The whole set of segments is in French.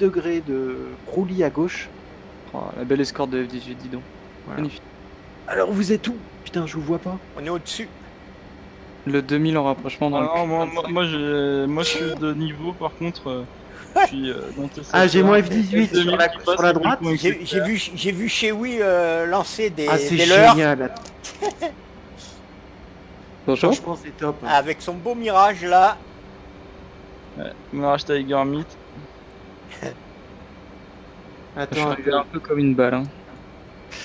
degrés de roulis à gauche. Oh, la belle escorte de F18, dis donc. Voilà. Magnifique. Alors vous êtes où? Putain, je vous vois pas. On est au-dessus. Le 2000 en rapprochement dans Ah le non, Q25. moi je suis de niveau, par contre, je suis dans tes Ah, j'ai secteurs. mon F18 F2000 sur la, qui passe sur la avec droite. le point, etc. J'ai vu chez Oui lancer des Ah, c'est leurres génial. Bonjour. Franchement, c'est top. avec son beau Mirage là. Ouais, Mirage Tiger Meat. Je suis Attends, arrivé un peu comme une balle. Hein.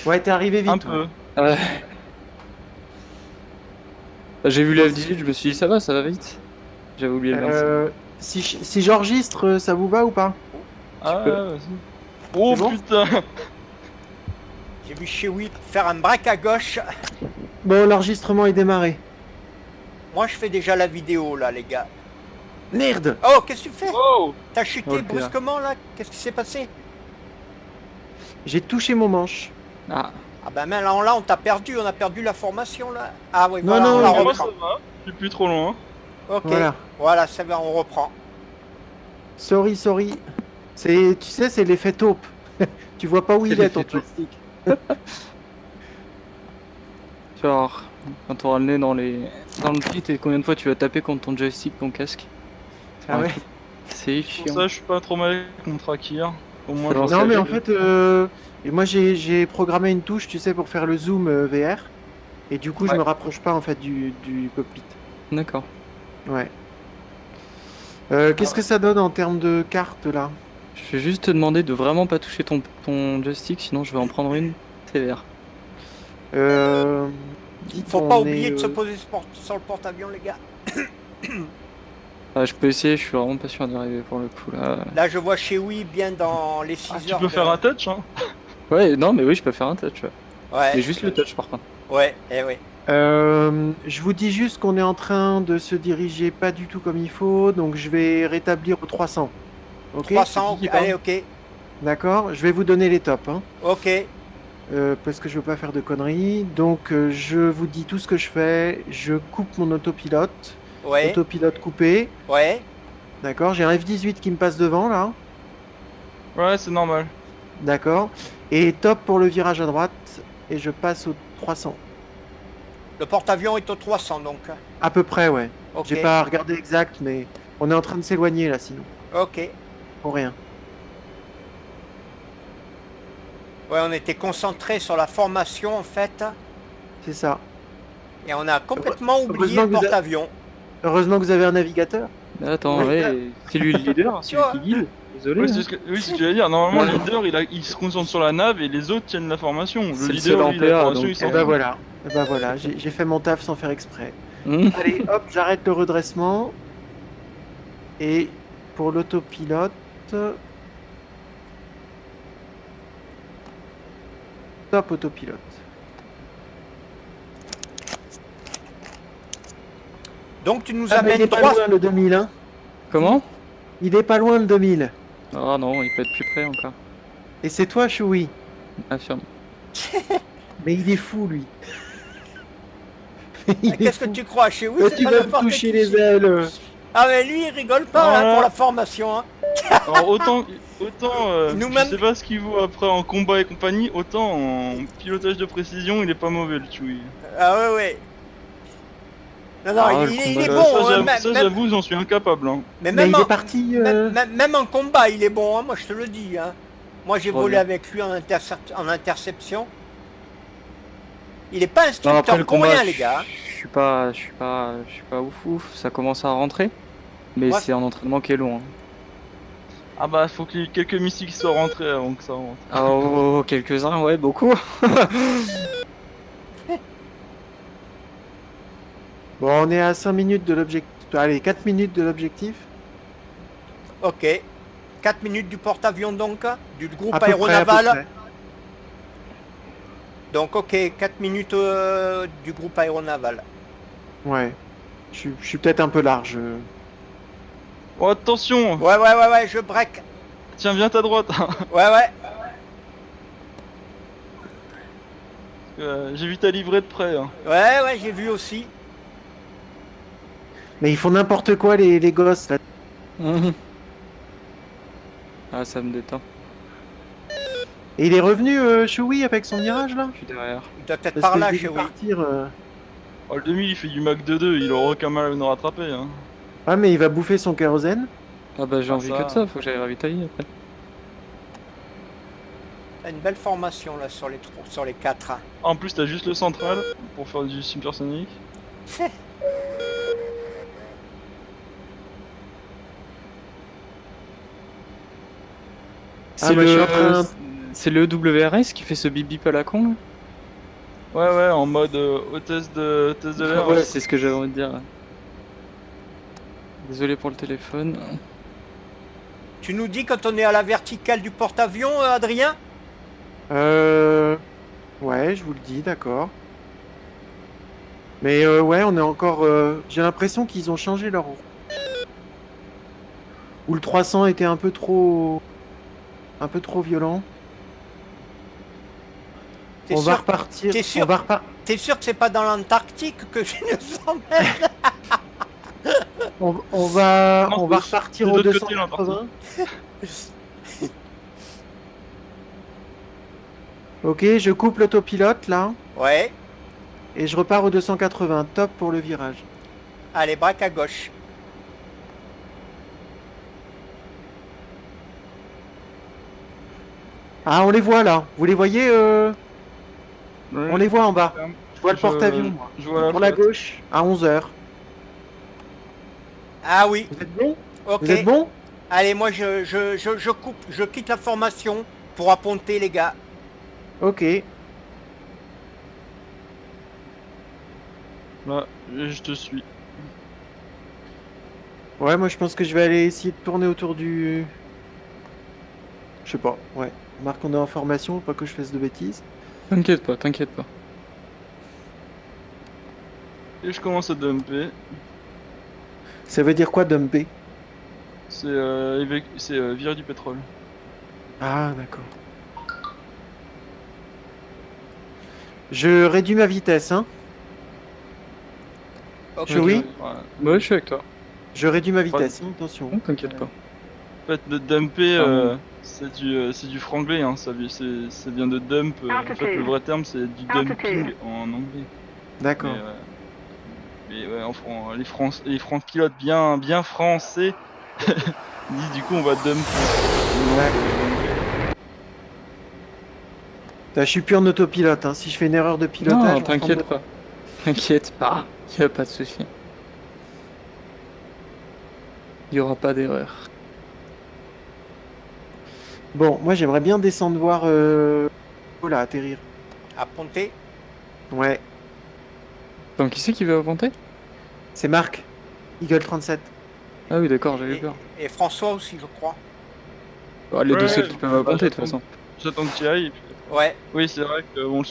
ouais, t'es arrivé vite. Un ouais. peu. Ouais. Bah, j'ai vu la F18, je me suis dit ça va vite. J'avais oublié le 25. Si j'enregistre, ça vous va ou pas? Ah, peux. vas-y. Oh C'est bon putain. J'ai vu chez Oui faire un break à gauche. Bon, l'enregistrement est démarré. Moi je fais déjà la vidéo là les gars. Merde! Oh, qu'est-ce que tu fais? Oh. T'as chuté Oh, le pire. brusquement là? Qu'est-ce qui s'est passé? J'ai touché mon manche. Ah, Ah bah maintenant là on t'a perdu, on a perdu la formation là. Ah oui, Non, voilà, non, on la Moi ça reprend. va, je suis plus trop loin. Ok, Voilà. voilà, ça va, on reprend. Sorry. Tu sais, c'est l'effet taupe. Tu vois pas où C'est il est ton l'effet taupe. joystick. genre, quand t'auras le nez dans le pit, et combien de fois tu vas taper contre ton joystick, ton casque? Ah ouais? C'est Pour chiant. ça, je suis pas trop mal contre Akir. Au moins, C'est je bon, Non, ça mais fait en fait, et moi j'ai programmé une touche, tu sais, pour faire le zoom VR. Et du coup, je Ouais. me rapproche pas en fait du cockpit. D'accord. Ouais. Qu'est-ce que ça donne en termes de carte là? Je vais juste te demander de vraiment pas toucher ton joystick, sinon je vais en prendre une sévère. Dites, Faut pas on oublier est, de se poser sur le porte-avions les gars. Ah, je peux essayer, je suis vraiment pas sûr d'y arriver pour le coup là. Là je vois chez Oui bien dans les 6 Ah, tu heures. peux faire un touch, hein. Ouais, non, mais oui, je peux faire un touch. Ouais. Ouais, Mais juste le touch par contre. ouais, eh ouais. Je vous dis juste qu'on est en train de se diriger pas du tout comme il faut, donc je vais rétablir au 300. Ok? 300, qui parle allez, ok. D'accord? Je vais vous donner les tops, hein, Ok, parce que je veux pas faire de conneries. Donc je vous dis tout ce que je fais. Je coupe mon autopilote. ouais, Autopilote coupé. ouais. D'accord? J'ai un F18 qui me passe devant là. Ouais, c'est normal. D'accord? Et top pour le virage à droite. Et je passe au 300. Le porte-avions est au 300 donc. À peu près, ouais. Ok, J'ai pas regardé exact, mais on est en train de s'éloigner là sinon. ok. Pour rien. Ouais, on était concentré sur la formation en fait. C'est ça. Et on a complètement oublié Heureusement le que vous a- porte-avions. Heureusement que vous avez un navigateur. Mais attends, Oui. ouais, c'est lui le leader, c'est lui vois. qui guide. Désolé. Oui, hein. c'est ce que tu vas dire. Normalement, Ouais. le leader, il se concentre sur la nave et les autres tiennent la formation. Le C'est le leader, seul lui, en la PA, formation, donc, il s'en Et fout. bah voilà. Et bah voilà. J'ai fait mon taf sans faire exprès. Hum. Allez, hop, j'arrête le redressement. Et pour l'autopilote. Top autopilote. Donc tu nous Ah, mais il amènes est pas 3. loin le 2000, hein. Comment? Il est pas loin le 2000. Ah non, il peut être plus près encore. Et c'est toi, Choui. Affirme. Mais il est fou, lui. Il est Qu'est-ce que fou. tu crois chez Oui? Toi, c'est tu pas vas me n'importe toucher qui. les ailes. Ah mais lui il rigole pas Ah. hein, pour la formation. Hein. Alors, autant Nous je même- sais pas ce qu'il vaut après en combat et compagnie, autant en pilotage de précision, il est pas mauvais le Chewie. Ah ouais ouais. Non, non, Ah, il, le il combat, est Ça, bon. ça, hein, j'avoue- même, ça, j'avoue, j'en suis incapable. Hein. mais Mais même, il en, est parti. même en combat, il est bon. Hein, moi, je te le dis. Hein. Moi, j'ai Trop volé bien. avec lui en interception. Il est pas Non, instructeur après le pour combat, rien, les gars. je suis pas ouf. Ça commence à rentrer, mais Ouais. c'est un entraînement qui est long. Hein. Ah bah, faut qu'il y ait quelques mystiques soient rentrés avant que ça rentre. Ah, oh, quelques-uns, ouais, beaucoup. Bon, on est à 5 minutes de l'objectif. Allez, 4 minutes de l'objectif. Ok. 4 minutes du porte-avions donc, du groupe À peu près, à peu aéronaval. près. Donc ok, 4 minutes du groupe aéronaval. Ouais. Je suis peut-être un peu large. Oh, attention. Ouais, je break. Tiens, viens à droite. Ouais. J'ai vu ta livrée de près. Hein. Ouais, j'ai vu aussi. Mais ils font n'importe quoi, les gosses, là. Mhm. Ah, ça me détend. Et il est revenu, Chewie, avec son Mirage, là? Je suis derrière. Il doit être Parce par que là, je l'ai vu chez oui. partir, Oh, le 2000 il fait du Mac 2-2, il aura aucun mal à nous rattraper. Hein. Ah, mais il va bouffer son kérosène. Ah bah j'ai Ah, envie que de ça, faut que j'aille ravitailler après. T'as une belle formation là sur les 4. En plus, t'as juste le central pour faire du supersonique. C'est bah, je suis le... en train- C'est le WRS qui fait ce bip bip à la con là. Ouais, en mode hôtesse de l'air. Ouais, c'est ce que j'avais envie de dire. Désolé pour le téléphone. Tu nous dis quand on est à la verticale du porte-avions, Adrien? Ouais, je vous le dis, d'accord. Mais ouais, on est encore... J'ai l'impression qu'ils ont changé leur... Ou le 300 était un peu trop violent. T'es On va sûr, repartir. t'es sûr On va repartir. t'es sûr que c'est pas dans l'Antarctique que je nous emmène? On va Non, c'est repartir de au l'autre côté, 280. Ok, je coupe l'autopilote là Ouais. et je repars au 280. Top pour le virage. Allez, braque à gauche. Ah, on les voit là. Vous les voyez Ouais. On les voit en bas. Je vois le Je- porte-avions moi. Je vois Pour la flotte. gauche à 11h. Ah oui, Vous êtes bon ok. Vous êtes bon Allez, moi je coupe, je quitte la formation pour apponter les gars. Ok. Là, je te suis. Ouais, moi je pense que je vais aller essayer de tourner autour du... Je sais pas, ouais. Marc, on est en formation, pas que je fasse de bêtises. T'inquiète pas, t'inquiète pas. Et je commence à dumper. Ça veut dire quoi, dumper? C'est virer du pétrole. Ah, d'accord. Je réduis ma vitesse, hein. Ok. Oui. Ouais. Ouais, je suis avec toi. Je réduis ma vitesse, hein, attention. Non, t'inquiète pas. En fait, le dumper, c'est du franglais, hein. Ça vient de dump. En fait, le vrai terme, c'est du dumping en anglais. D'accord. Mais ouais, les France pilotes bien français disent du coup on va dumper. Je suis plus en autopilote, hein. Si je fais une erreur de pilotage... Non, t'inquiète pas. T'inquiète pas, y a pas de souci. Y aura pas d'erreur. Bon, moi j'aimerais bien descendre voir... Oh là, atterrir. Apponter. Ouais, Donc qui c'est qui veut augmenter? c'est Marc. Eagle 37. Ah oui, d'accord, j'avais Et, peur. et François aussi, je crois. Bah, les deux Ouais, seuls qui peuvent augmenter de toute façon. J'attends que tu y ailles. Et puis... Ouais. Oui, c'est vrai que bon,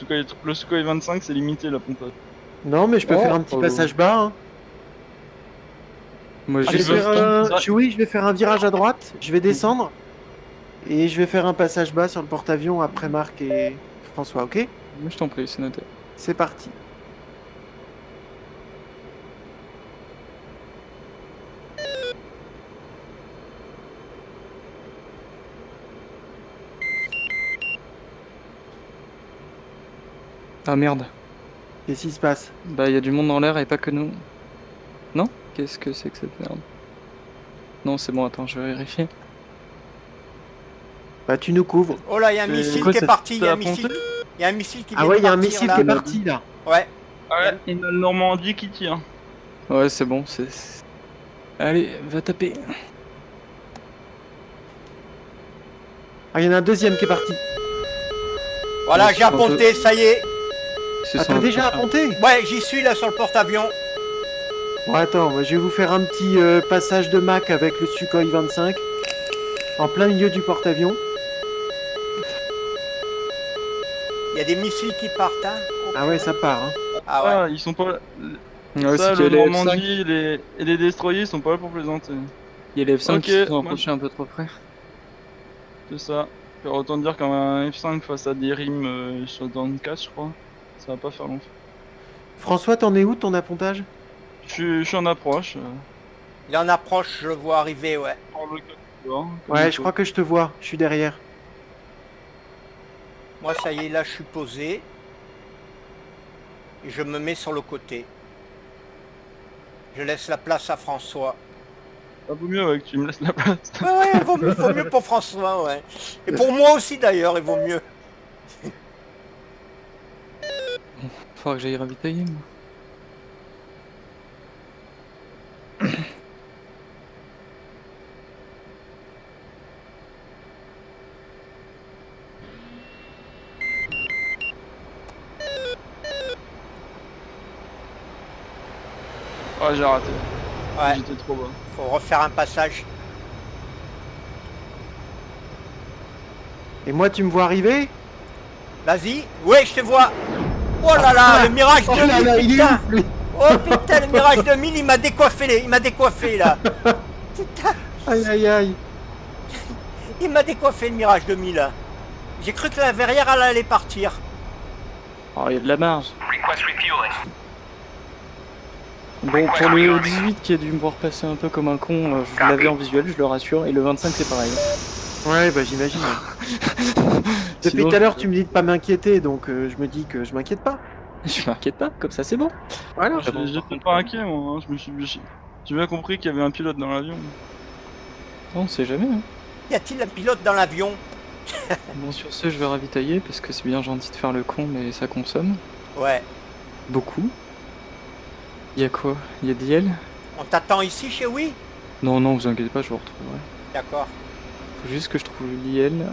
le Sukhoi 25 c'est limité la pompage. Non, mais je peux Oh, faire un petit oh. passage bas, hein. Moi Je j'ai vais veux faire pas. oui, je vais faire un virage à droite, je vais descendre et je vais faire un passage bas sur le porte-avions après Marc et François, ok? Moi je t'en prie, c'est noté. C'est parti. Ah merde. Qu'est-ce qui se passe? Bah y a du monde dans l'air et pas que nous. Non? Qu'est-ce que c'est que cette merde? Non, c'est bon, attends, je vais vérifier. Bah tu nous couvres. Oh là, il y a un C'est missile quoi, qui est ça- parti. Il y a ça un a missile. ponté Il y a un missile qui vient Ah ouais, de il y a un partir, missile là. qui est parti là. Ouais. Ouais, il y a le Normandie qui tire. Ouais, c'est bon, c'est... Allez, va taper. Ah, il y en a un deuxième qui est parti. Voilà, Ouais, j'ai apponté, ça y est. C'est Ah, son t'as déjà prochain. apponté? Ouais, j'y suis là sur le porte-avions. Bon, attends, moi, je vais vous faire un petit passage de Mac avec le Sukhoi 25 en plein milieu du porte-avions. Il y a des missiles qui partent, hein. Ah ouais, ça part, hein. Ah ouais. Ah, ils sont pas. Ouais, Ça, c'est le qu'il y a les F5, Normandie et les destroyers ils sont pas là pour plaisanter. il y a les F5 Ok, qui se sont moi- approchés un peu trop près. C'est ça. Alors, autant dire qu'un F5 face à des rimes dans le casse, je crois, ça va pas faire long. François, t'en es où de ton appontage? Je suis en approche. Il en approche, je le vois arriver, ouais. tu vois, comme Ouais, il je faut. crois que je te vois. Je suis derrière. Moi, ça y est, là, je suis posé. Et je me mets sur le côté. Je laisse la place à François. Ah, vaut mieux ouais, que tu me laisses la place. Ouais, ouais, il vaut mieux pour François, ouais. Et pour moi aussi, d'ailleurs, il vaut mieux. Faudra que j'aille ravitailler, moi. Ah, j'ai raté. Ouais, J'étais trop bas. faut refaire un passage. Et moi, tu me vois arriver? Vas-y. Ouais, je te vois. Oh là là, le Mirage Oh 2000, là là, il est putain. ouf, lui. Oh putain, le Mirage 2000, il m'a décoiffé, il m'a décoiffé, là. Putain, Aïe, aïe, aïe. il m'a décoiffé, le Mirage 2000, là. J'ai cru que la verrière, elle allait partir. Oh, il y a de la marge. Bon, pour le 18 qui a dû me voir passer un peu comme un con, je l'avais en visuel, je le rassure, et le 25 c'est pareil. Ouais, bah j'imagine. Depuis Sinon, tout à l'heure, tu me dis de pas m'inquiéter, donc je me dis que je m'inquiète pas. Je m'inquiète pas, comme ça c'est bon. Voilà. J'avance par J'étais contre. pas inquiet, moi. Hein. J'ai bien compris qu'il y avait un pilote dans l'avion. On sait jamais. Hein. Y a-t-il un pilote dans l'avion? Bon, sur ce, je vais ravitailler parce que c'est bien gentil de faire le con, mais ça consomme Ouais. beaucoup. Y a quoi? Y a d'IL? On t'attend ici chez Oui? Non, non, vous inquiétez pas, je vous retrouverai. D'accord. Faut juste que je trouve l'IL.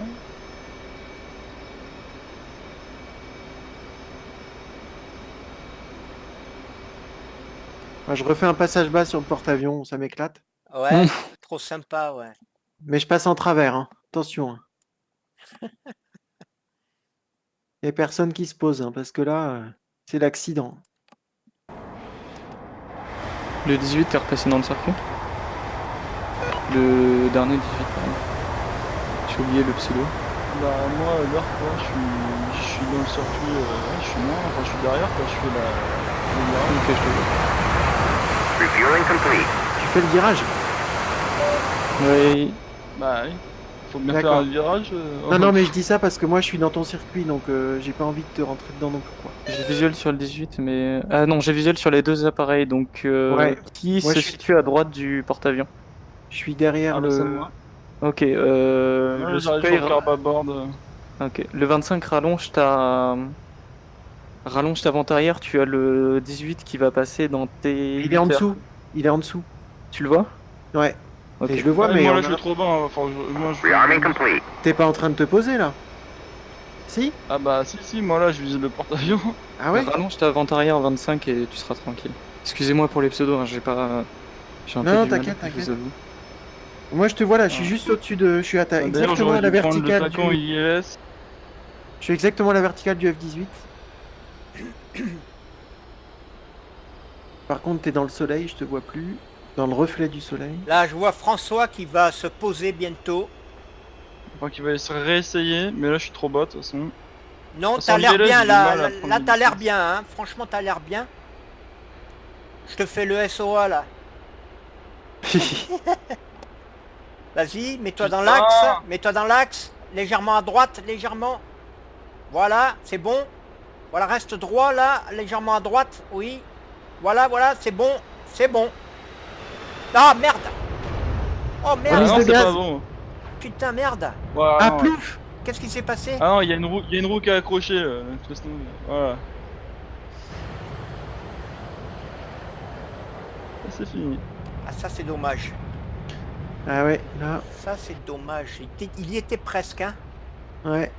Moi, je refais un passage bas sur le porte-avions, ça m'éclate. Ouais, trop sympa, ouais. Mais je passe en travers, hein. Attention. Hein. Y a personne qui se pose, hein, parce que là, c'est l'accident. Le 18, t'es repassé dans le circuit? Le dernier 18, pardon. J'ai oublié le pseudo. Bah, moi, l'heure, quoi, je suis dans le circuit. Ouais, je suis non, enfin, je suis derrière, quoi. Je fais le virage. Ok, je te vois. Tu fais le virage? Ouais, Bah, oui. Faut bien D'accord. faire le virage. Non, non, mais je dis ça parce que moi, je suis dans ton circuit, donc j'ai pas envie de te rentrer dedans non plus, quoi. j'ai visuel sur le 18, mais... Ah non, j'ai visuel sur les deux appareils, donc... Ouais. Qui Moi, se je suis- situe à droite du porte-avions? Je suis derrière Ah, bah, ça me le... va. Ok, Ouais, le j'arrive sur spray... le carbaboard. Ok, le 25 rallonge ta... Rallonge ta vente arrière, tu as le 18 qui va passer dans tes... Il est en 8 heures. dessous. Il est en dessous. Tu le vois? Ouais. Ok. Et je le vois, Ouais, mais moi, on là, a- je suis trop bas. Hein. Enfin, moi, je... t'es pas en train de te poser, là? Si? Ah, bah, si, moi, là, je vise le porte-avions. Ah ouais? Rallonge ta vente arrière 25 et tu seras tranquille. Excusez-moi pour les pseudos, hein, j'ai pas... J'ai un Non, peu non, du mal, t'inquiète, je vous t'inquiète. avoue. Moi, je te vois là, je suis Ah. juste au-dessus de... Je suis à ta... D'ailleurs, exactement j'aurais à la dû prendre le verticale flacon du... ILS. Je suis exactement à la verticale du F-18. Par contre, t'es dans le soleil, je te vois plus. Dans le reflet du soleil. Là, je vois François qui va se poser bientôt. Je crois qu'il va se réessayer, mais là, je suis trop bas, de toute façon. Non, Sans t'as l'air ILS, bien, j'ai du là. mal à Là, prendre là, des t'as l'air distances. bien, hein. Franchement, t'as l'air bien. Je te fais le SOA, là. Vas-y, mets-toi dans Putain. l'axe. Mets-toi dans l'axe. Légèrement à droite, légèrement. Voilà, c'est bon. Voilà, reste droit, là. Légèrement à droite, oui. Voilà, voilà, c'est bon. C'est bon. Ah, merde. Oh, Ah merde. Prise non, de c'est gaz. pas bon. Putain, merde. Ouais, Ah, non, plouf! Qu'est-ce qui s'est passé? Ah non, il y a une roue qui est accrochée. Tristan. Voilà. Ça, c'est fini. Ah, ça, c'est dommage. Ah ouais, là, Ça, c'est dommage. Il y était presque, hein. ouais.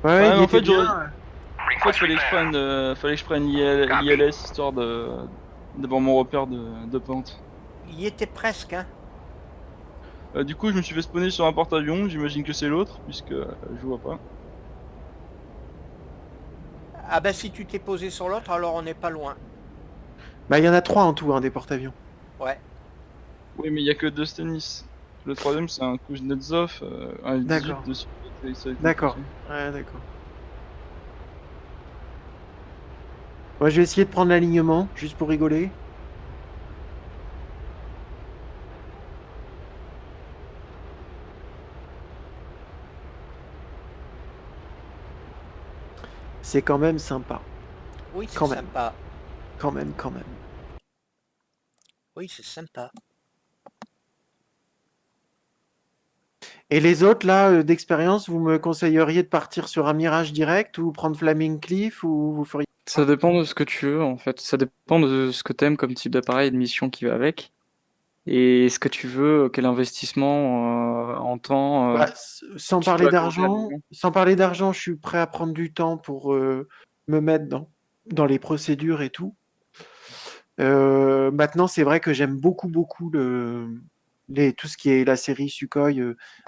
Ouais, Ouais, mais il en était fait, bien. En fait, fallait que je prenne l'ILS histoire d'avoir mon repère de pente. Il y était presque, hein. Du coup, je me suis fait spawner sur un porte-avions. J'imagine que c'est l'autre, puisque je vois pas. Ah ben si tu t'es posé sur l'autre, alors on n'est pas loin. Bah, il y en a 3 en tout, hein, des porte-avions. Ouais. Oui, mais il y a que 2 Stennis. Le troisième, c'est un Kuznetsov, un 18 D'accord. dessus. Ça a été D'accord. poussé. Ouais, d'accord. Moi, je vais essayer de prendre l'alignement, juste pour rigoler. c'est quand même sympa. Oui, c'est Quand même. sympa. Quand même. Oui, c'est sympa. Et les autres, là, d'expérience, vous me conseilleriez de partir sur un Mirage direct ou prendre Flaming Cliff ou vous feriez... Ça dépend de ce que tu veux, en fait. Ça dépend de ce que t'aimes comme type d'appareil et de mission qui va avec. Et ce que tu veux, quel investissement en temps Bah, sans tu peux parler accorder à d'argent, l'avion. je suis prêt à prendre du temps pour me mettre dans les procédures et tout. Maintenant, c'est vrai que j'aime beaucoup tout ce qui est la série Sukhoi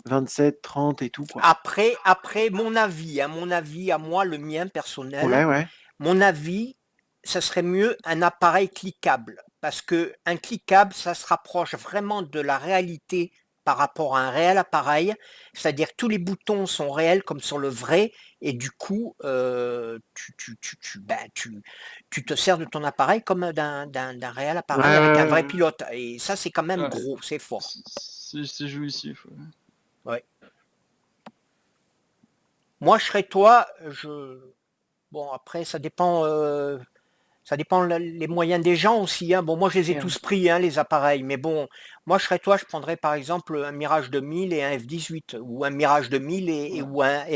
27, 30 et tout, quoi. Après, mon avis à moi, le mien personnel, Ouais. mon avis, ça serait mieux un appareil cliquable. Parce que un cliquable, ça se rapproche vraiment de la réalité par rapport à un réel appareil. C'est-à-dire tous les boutons sont réels comme sur le vrai. Et du coup, tu te sers de ton appareil comme d'un réel appareil avec un vrai pilote. Et ça, c'est quand même Ouais. gros, c'est fort. C'est jouissif. Ouais. Ouais. Moi, je serais toi, bon, après, ça dépend les moyens des gens aussi. Hein. Bon, moi, je les ai Merde. tous pris, hein, les appareils. Mais bon, moi, je serais toi, je prendrais par exemple un Mirage 2000 et un F18. Ou un Mirage 2000 et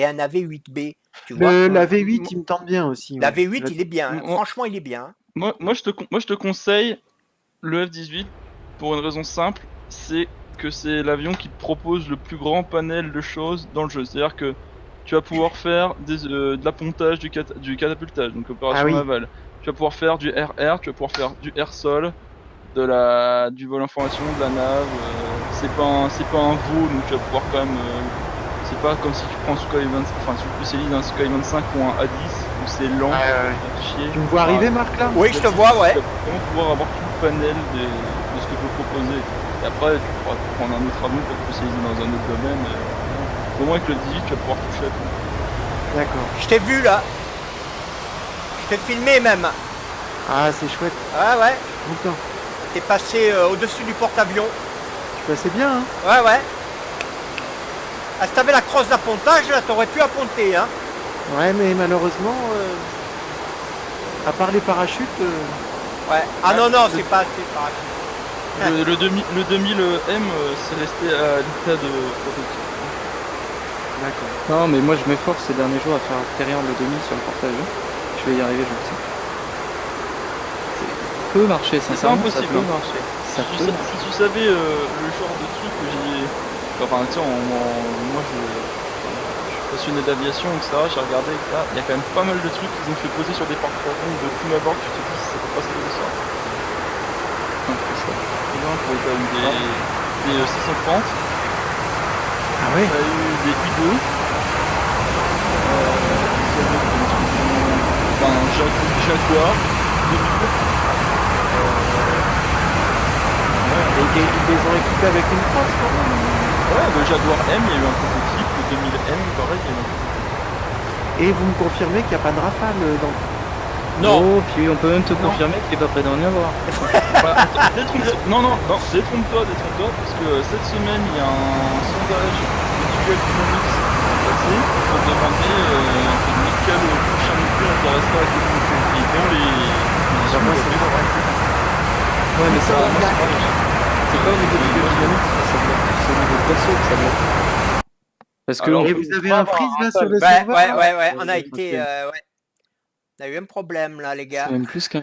un AV8B. Tu vois La V8, il me tente bien aussi. La Ouais. V8, il est bien. Hein. Franchement, il est bien. Hein. Moi, je te conseille le F-18 pour une raison simple, c'est que c'est l'avion qui te propose le plus grand panel de choses dans le jeu. C'est-à-dire que tu vas pouvoir faire de l'appontage du catapultage, donc opération navale. Tu vas pouvoir faire du RR, tu vas pouvoir faire du air-sol, du vol information, de la nave. C'est pas un veau, donc tu vas pouvoir quand même. C'est pas comme si tu prends un Sukhoi 25, enfin tu spécialises un Sukhoi 25 ou un A10 où c'est lent, chier. Tu me vois arriver, Marc, là? Oui, je te vois, ouais. Tu vas vraiment pouvoir avoir tout le panel de ce que peut proposer. Et après, tu pourras prendre un autre avion pour te spécialiser dans un autre domaine. Au moins avec le 18, tu vas pouvoir toucher à tout. D'accord. Je t'ai vu là. Je t'ai filmé même. Ah, c'est chouette. Ouais. Content. T'es passé au-dessus du porte-avions. Tu passais bien, hein? Ouais. Ah, si t'avais la crosse d'appontage, là, t'aurais pu apponter, hein. Ouais, mais malheureusement, à part les parachutes... Ouais. Ah non, c'est pas assez parachute. Le 2000M, c'est resté à l'état de prototype. D'accord. Non, mais moi je m'efforce ces derniers jours à faire atterrir le 2000 sur le porte-avions. Je vais y arriver, je le sais. Ça peut marcher, sincèrement, impossible, ça peut hein. marcher. Ça peut marcher. Si tu savais le genre de truc que j'ai. Enfin, tu sais, moi je suis passionné d'aviation, etc. J'ai regardé, etc. Il y a quand même pas mal de trucs qu'ils ont fait poser sur des porte-avions de prime abord. Tu te dis, ça peut pas se poser ça. Pour quand même des 630. Ah ouais? T'as eu des U2. Jaguar. 2000. Et ils les ont équipés avec une crosse, quand même. Ouais, le Jaguar M, il y a eu un prototype. Le 2000M, pareil, il y a eu un prototype. Et vous me confirmez qu'il n'y a pas de Rafale dans... Non. Oh, puis on peut même te confirmer qu'il est pas prêt d'en y avoir. Détrompe-toi, parce que cette semaine, il y a un sondage de Duel Economics passé pour demander quel prochain métier intéressera la communauté. Et dans les moi, c'est bon, Ouais, mais ça, c'est pas au niveau du dynamique, ça bloque. C'est au niveau de perso que ça bloque. Parce que Alors, Et vous avez un freeze là sur le Ouais, serveur? ouais. On a été. On a eu un problème là, les gars. c'est même plus qu'un